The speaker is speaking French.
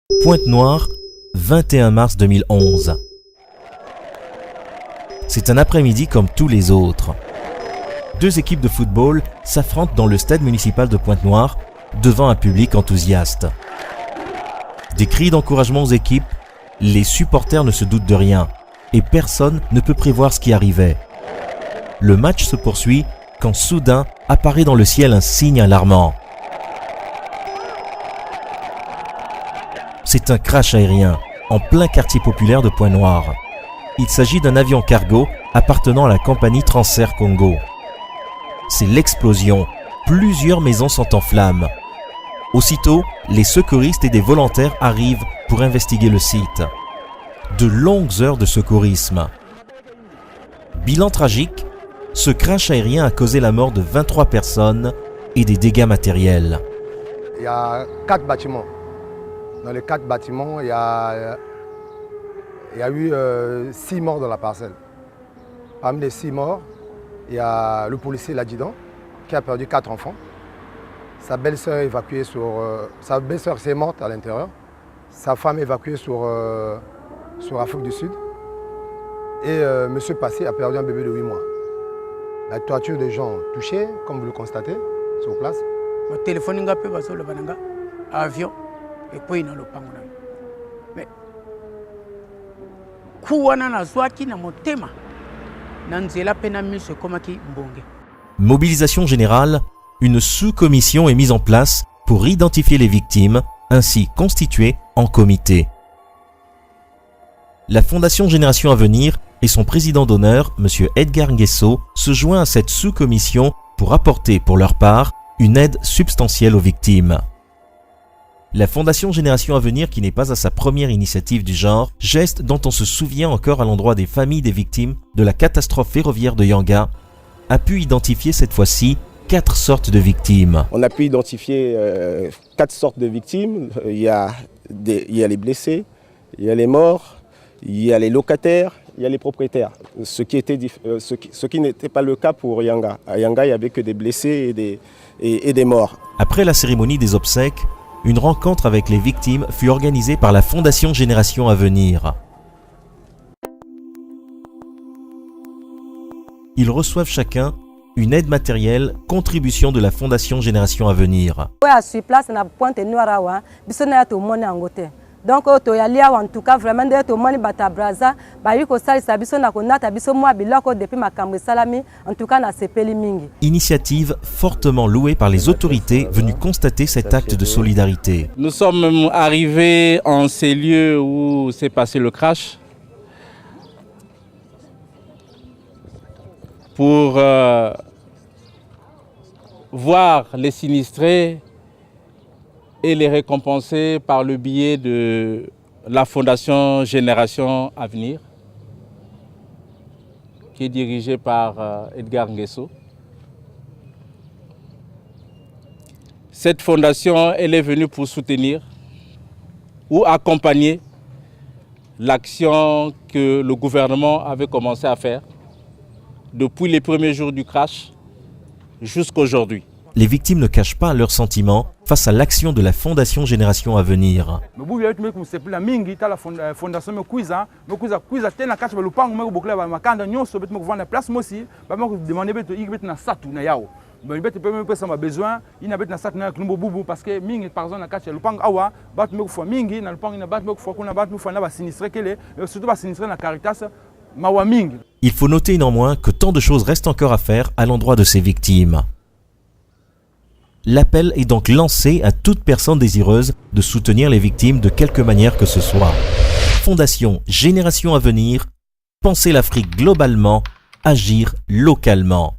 Pointe-Noire, 21 mars 2011. C'est un après-midi comme tous les autres. Deux équipes de football s'affrontent dans le stade municipal de Pointe-Noire devant un public enthousiaste. Des cris d'encouragement aux équipes, les supporters ne se doutent de rien et personne ne peut prévoir ce qui arrivait. Le match se poursuit quand soudain apparaît dans le ciel un signe alarmant. C'est un crash aérien en plein quartier populaire de Pointe-Noire. Il s'agit d'un avion cargo appartenant à la compagnie Transair Congo. C'est l'explosion. Plusieurs maisons sont en flammes. Aussitôt, les secouristes et des volontaires arrivent pour investiguer le site. De longues heures de secourisme. Bilan tragique, ce crash aérien a causé la mort de 23 personnes et des dégâts matériels. Il y a 4 bâtiments. Dans les 4 bâtiments, il y a eu 6 morts dans la parcelle. Parmi les 6 morts, il y a le policier l'adjudant qui a perdu 4 enfants. Sa belle-sœur évacuée sa belle-sœur s'est morte à l'intérieur. Sa femme évacuée sur Afrique du Sud. Et monsieur Passy a perdu un bébé de 8 mois. La toiture des gens touchés, comme vous le constatez, sur place. Le téléphone n'a pas passé le avion et puis il n'a pas mais kuwana na zwaki na motema na nzela pena miso komaki mbonge. Mobilisation générale, une sous-commission est mise en place pour identifier les victimes, ainsi constituée en comité. La Fondation Génération Avenir et son président d'honneur, M. Edgar Nguesso, se joint à cette sous-commission pour apporter pour leur part une aide substantielle aux victimes. La Fondation Génération Avenir, qui n'est pas à sa première initiative du genre, geste dont on se souvient encore à l'endroit des familles des victimes de la catastrophe ferroviaire de Yanga, a pu identifier cette fois-ci 4 sortes de victimes. On a pu identifier 4 sortes de victimes. Il y a les blessés, il y a les morts, il y a les locataires, il y a les propriétaires. Ce qui n'était pas le cas pour Yanga. À Yanga, il n'y avait que des blessés et des morts. Après la cérémonie des obsèques, une rencontre avec les victimes fut organisée par la Fondation Génération Avenir. Ils reçoivent chacun une aide matérielle, contribution de la Fondation Génération Avenir. Donc, en tout cas, vraiment, Initiative fortement louée par les autorités venues constater cet acte de solidarité. Nous sommes arrivés en ces lieux où s'est passé le crash pour voir les sinistrés et les récompenser par le biais de la Fondation Génération Avenir, qui est dirigée par Edgar Nguesso. Cette fondation, elle est venue pour soutenir ou accompagner l'action que le gouvernement avait commencé à faire depuis les premiers jours du crash jusqu'à aujourd'hui. Les victimes ne cachent pas leurs sentiments face à l'action de la Fondation Génération Avenir. Il faut noter néanmoins que tant de choses restent encore à faire à l'endroit de ces victimes. L'appel est donc lancé à toute personne désireuse de soutenir les victimes de quelque manière que ce soit. Fondation Génération Avenir, penser l'Afrique globalement, agir localement.